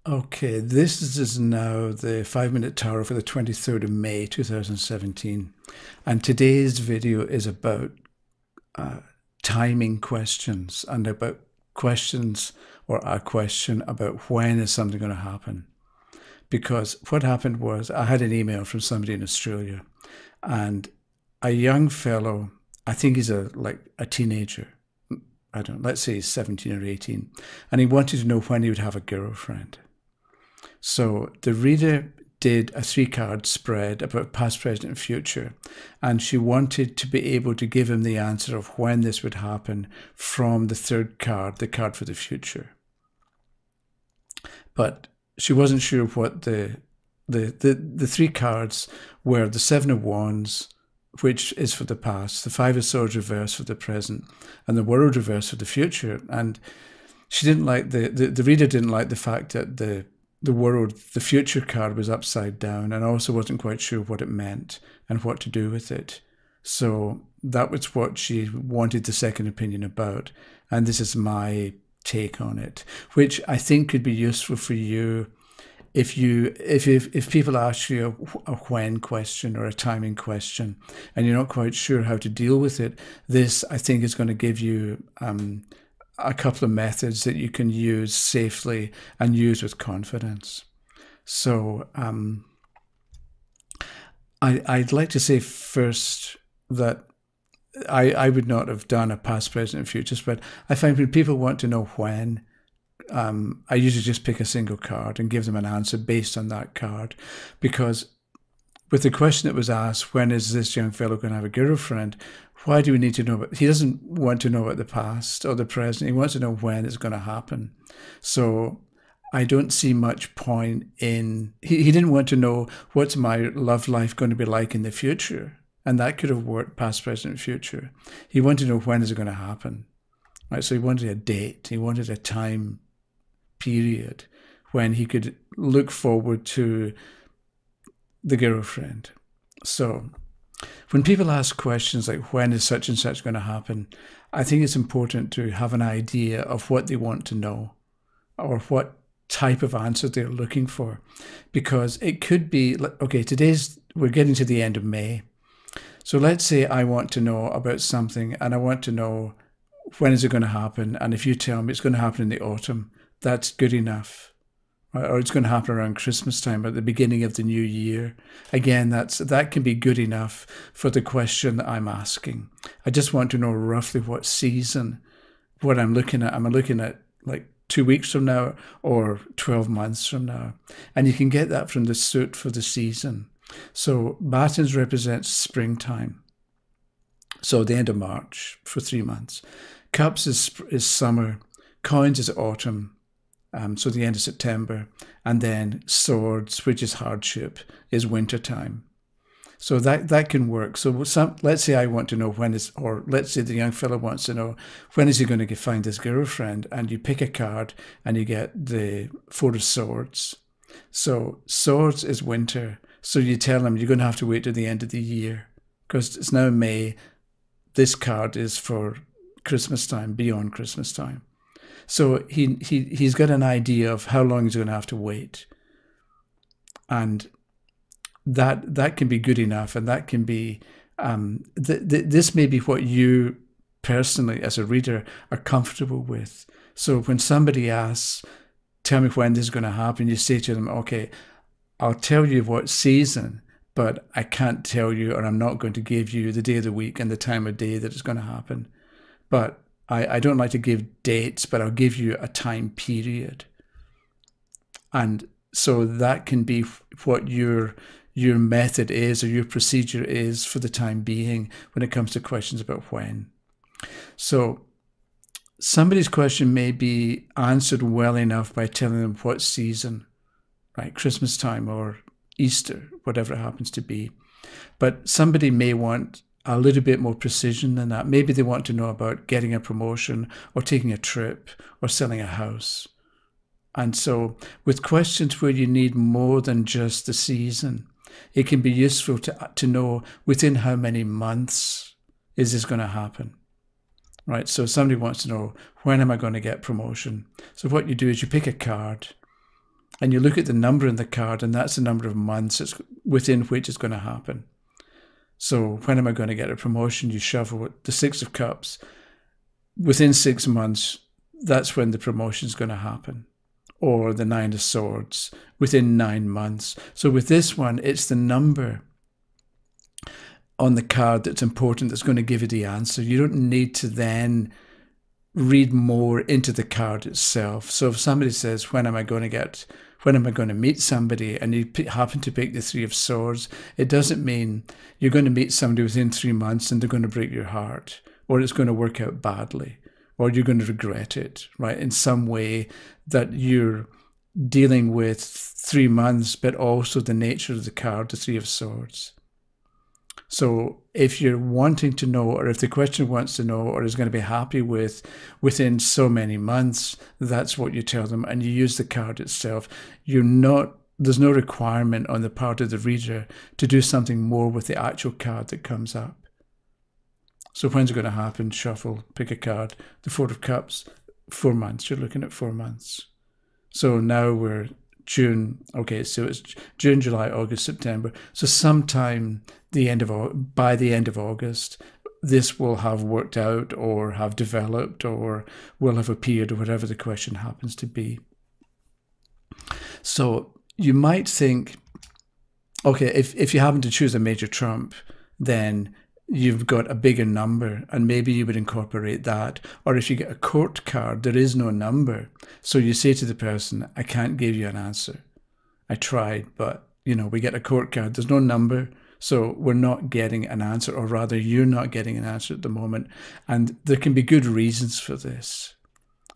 Okay, this is now the 5 minute tarot for the 23rd of May 2017. And today's video is about timing questions and about questions or a question about when is something going to happen. Because what happened was I had an email from somebody in Australia and a young fellow, I think he's a teenager. I don't know, let's say he's 17 or 18, and he wanted to know when he would have a girlfriend. So the reader did a 3 card spread about past, present, and future, and she wanted to be able to give him the answer of when this would happen from the 3rd card, the card for the future. But she wasn't sure what the 3 cards were: the 7 of Wands, which is for the past, the 5 of Swords reverse for the present, and the World reverse for the future. And she didn't like the reader didn't like the fact that the World, the future card, was upside down, and also wasn't quite sure what it meant and what to do with it. So that was what she wanted the second opinion about. And this is my take on it, which I think could be useful for you if people ask you a when question or a timing question and you're not quite sure how to deal with it. This, I think, is going to give you a couple of methods that you can use safely and use with confidence. So I'd like to say first that I would not have done a past, present, and futures, but I find when people want to know when, I usually just pick a single card and give them an answer based on that card. Because with the question that was asked, when is this young fellow going to have a girlfriend? Why do we need to know? He doesn't want to know about the past or the present. He wants to know when it's going to happen. So I don't see much point in... He didn't want to know what's my love life going to be like in the future. And that could have worked past, present, and future. He wanted to know when is it going to happen. Right? So he wanted a date. He wanted a time period when he could look forward to the girlfriend. So when people ask questions like when is such and such going to happen, I think it's important to have an idea of what they want to know or what type of answer they're looking for. Because it could be, okay, we're getting to the end of May. So let's say I want to know about something and I want to know when is it going to happen. And if you tell me it's going to happen in the autumn, that's good enough. Right? Or it's going to happen around Christmas time or at the beginning of the new year. Again, that can be good enough for the question that I'm asking. I just want to know roughly what season, what I'm looking at. Am I looking at like 2 weeks from now or 12 months from now? And you can get that from the suit for the season. So Batons represents springtime. So the end of March for 3 months. Cups is summer. Coins is autumn. So the end of September. And then Swords, which is hardship, is winter time. So that can work. So let's say I want to know or let's say the young fellow wants to know when is he going to find his girlfriend, and you pick a card and you get the 4 of Swords. So Swords is winter. So you tell him you're going to have to wait till the end of the year because it's now May. This card is for Christmas time, beyond Christmas time. So he's got an idea of how long he's going to have to wait. And that can be good enough, and that can be, this may be what you personally as a reader are comfortable with. So when somebody asks, tell me when this is going to happen, you say to them, okay, I'll tell you what season, but I can't tell you, or I'm not going to give you the day of the week and the time of day that it's going to happen. But I don't like to give dates, but I'll give you a time period. And so that can be what your method is or your procedure is for the time being when it comes to questions about when. So somebody's question may be answered well enough by telling them what season, right? Christmas time or Easter, whatever it happens to be. But somebody may want a little bit more precision than that. Maybe they want to know about getting a promotion or taking a trip or selling a house. And so with questions where you need more than just the season, it can be useful to know within how many months is this going to happen. Right, so somebody wants to know, when am I going to get promotion? So what you do is you pick a card And you look at the number in the card, and that's the number of months within which it's going to happen. So when am I going to get a promotion? You shuffle the Six of Cups. Within 6 months, that's when the promotion is going to happen. Or the Nine of Swords, within 9 months. So with this one, it's the number on the card that's important, that's going to give you the answer. You don't need to then read more into the card itself. So if somebody says, when am I going to meet somebody, and you happen to pick the Three of Swords, it doesn't mean you're going to meet somebody within 3 months and they're going to break your heart, or it's going to work out badly, or you're going to regret it, right? In some way that you're dealing with 3 months, but also the nature of the card, the Three of Swords. So if you're wanting to know, or if the question wants to know, or is going to be happy with within so many months, that's what you tell them, and you use the card itself. There's no requirement on the part of the reader to do something more with the actual card that comes up. So when's it going to happen? Shuffle, pick a card. The Four of Cups, 4 months. You're looking at 4 months. So now we're June. Okay, so it's June, July, August, September. So sometime by the end of August, this will have worked out, or have developed, or will have appeared, or whatever the question happens to be. So you might think, okay, if you happen to choose a major trump, then you've got a bigger number, and maybe you would incorporate that. Or if you get a court card, there is no number. So you say to the person, I can't give you an answer. I tried, but we get a court card, there's no number. So we're not getting an answer, or rather you're not getting an answer at the moment. And there can be good reasons for this.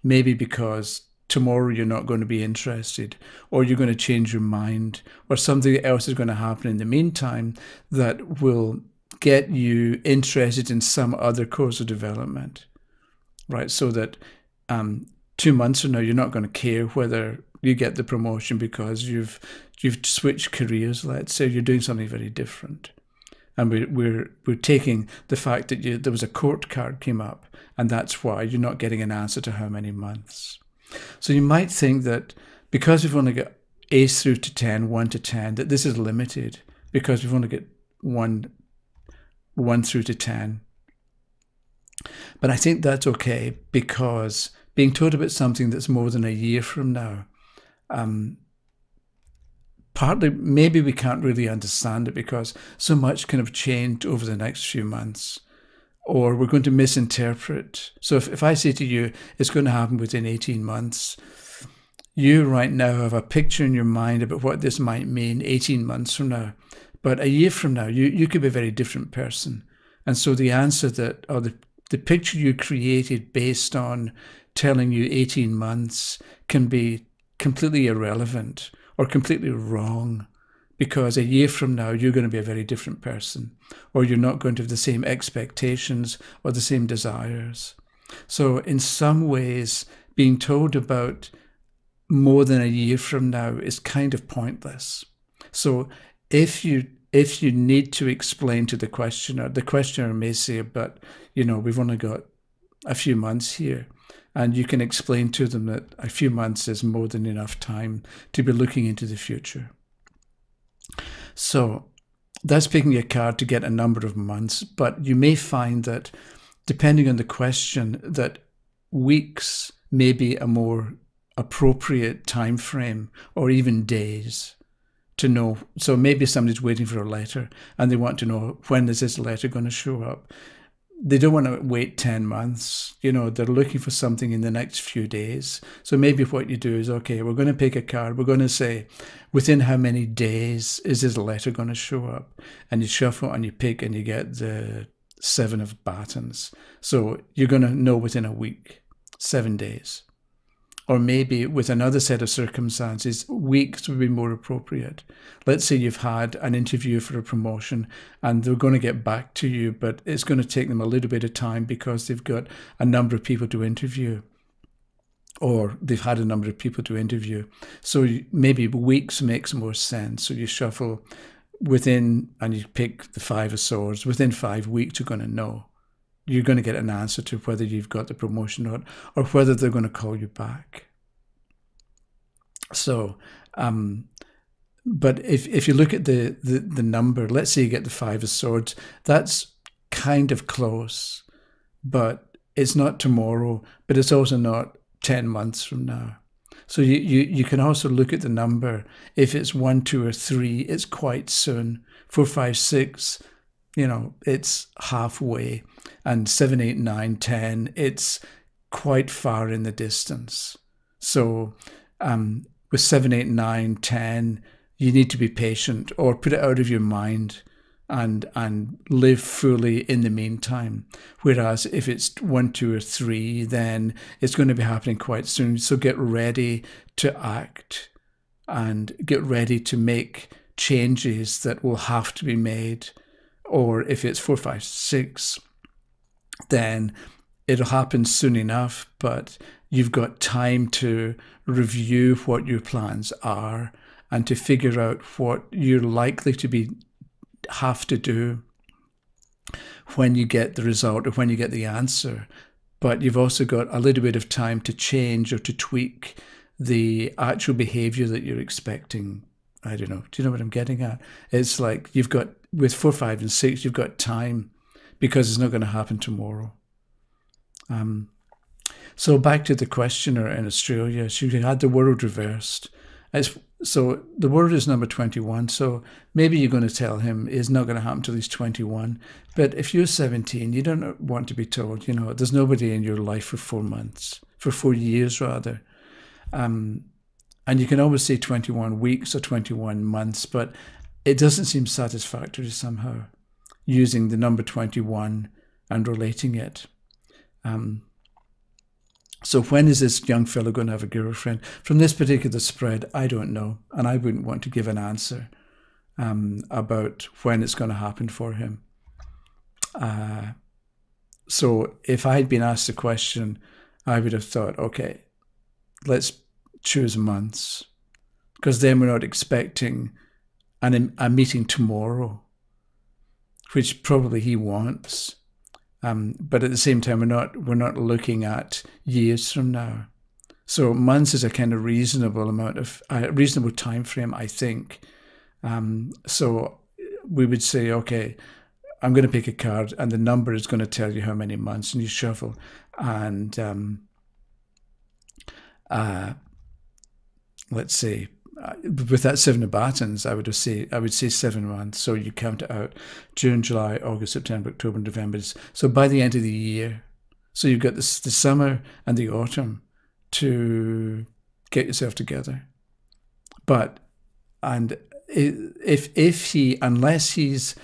Maybe because tomorrow you're not going to be interested, or you're going to change your mind, or something else is going to happen in the meantime that will get you interested in some other course of development, right? So that 2 months from now, you're not going to care whether you get the promotion because you've switched careers. Let's say you're doing something very different, and we're taking the fact that there was a court card came up, and that's why you're not getting an answer to how many months. So you might think that because we've only got Ace through to 10, 1 to 10, that this is limited because we've only got one through to 10. But I think that's okay, because being told about something that's more than a year from now, partly maybe we can't really understand it because so much can have changed over the next few months, or we're going to misinterpret. So if I say to you, it's going to happen within 18 months, you right now have a picture in your mind about what this might mean 18 months from now. But a year from now, you could be a very different person. And so the answer or the picture you created based on telling you 18 months can be completely irrelevant or completely wrong, because a year from now, you're going to be a very different person, or you're not going to have the same expectations or the same desires. So in some ways, being told about more than a year from now is kind of pointless. So if you need to explain to the questioner may say, but we've only got a few months here, and you can explain to them that a few months is more than enough time to be looking into the future. So that's picking a card to get a number of months, but you may find that depending on the question, that weeks may be a more appropriate time frame, or even days, to know. So maybe somebody's waiting for a letter and they want to know, when is this letter going to show up? They don't want to wait 10 months. They're looking for something in the next few days. So maybe what you do is, okay, we're going to pick a card. We're going to say, within how many days is this letter going to show up? And you shuffle and you pick and you get the 7 of batons. So you're going to know within a week, 7 days. Or maybe with another set of circumstances, weeks would be more appropriate. Let's say you've had an interview for a promotion and they're going to get back to you, but it's going to take them a little bit of time because they've got a number of people to interview, or they've had a number of people to interview. So maybe weeks makes more sense. So you shuffle within, and you pick the 5 of Swords. Within 5 weeks, you're going to know. You're going to get an answer to whether you've got the promotion or whether they're going to call you back. So But if you look at the number, let's say you get the 5 of swords, that's kind of close, but it's not tomorrow, but it's also not 10 months from now. So you can also look at the number. If it's 1, 2, or 3, it's quite soon. 4, 5, 6, it's halfway. And 7, 8, 9, 10, it's quite far in the distance. So with 7, 8, 9, 10, you need to be patient or put it out of your mind and live fully in the meantime. Whereas if it's 1, 2, or 3, then it's going to be happening quite soon. So get ready to act and get ready to make changes that will have to be made. Or if it's 4, 5, 6, then it'll happen soon enough, but you've got time to review what your plans are and to figure out what you're likely to have to do when you get the result or when you get the answer. But you've also got a little bit of time to change or to tweak the actual behavior that you're expecting. I don't know. Do you know what I'm getting at? It's like you've got, with 4, 5, and 6, you've got time because it's not going to happen tomorrow. So back to the questioner in Australia, she had the world reversed. So the world is number 21. So maybe you're going to tell him it's not going to happen till he's 21. But if you're 17, you don't want to be told, there's nobody in your life for 4 months, for 4 years rather. And you can always say 21 weeks or 21 months, but it doesn't seem satisfactory somehow, using the number 21 and relating it. So when is this young fellow going to have a girlfriend? From this particular spread, I don't know. And I wouldn't want to give an answer about when it's going to happen for him. So if I had been asked the question, I would have thought, okay, let's choose months. Because then we're not expecting a meeting tomorrow, which probably he wants. But at the same time, we're not looking at years from now. So months is a kind of reasonable time frame, I think. So we would say, okay, I'm going to pick a card, and the number is going to tell you how many months, and you shuffle, and let's say. With that 7 of batons, I would say 7 months. So you count it out: June, July, August, September, October, November. So by the end of the year, so you've got the summer and the autumn to get yourself together. Unless he's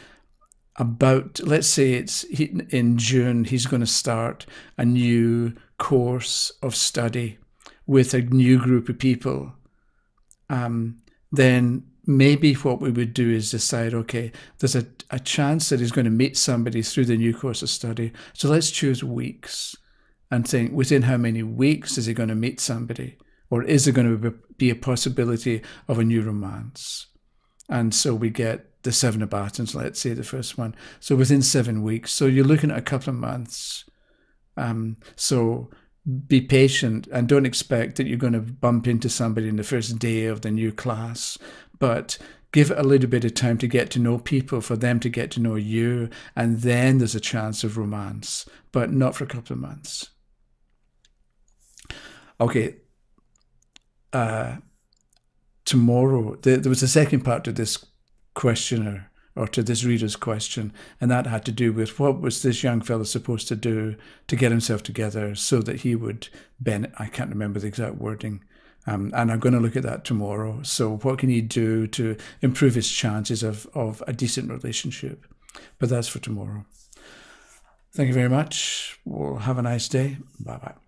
about, let's say in June, he's going to start a new course of study with a new group of people. Then maybe what we would do is decide, okay, there's a chance that he's going to meet somebody through the new course of study. So let's choose weeks and think, within how many weeks is he going to meet somebody? Or is there going to be a possibility of a new romance? And so we get the 7 of batons, let's say the first one. So within 7 weeks. So you're looking at a couple of months. So be patient and don't expect that you're going to bump into somebody in the first day of the new class, but give it a little bit of time to get to know people, for them to get to know you, and then there's a chance of romance, but not for a couple of months. Okay. Tomorrow, there was a second part to this questioner, or to this reader's question, and that had to do with what was this young fellow supposed to do to get himself together so that he would I can't remember the exact wording, and I'm going to look at that tomorrow. So what can he do to improve his chances of a decent relationship? But that's for tomorrow. Thank you very much. Well, have a nice day. Bye-bye.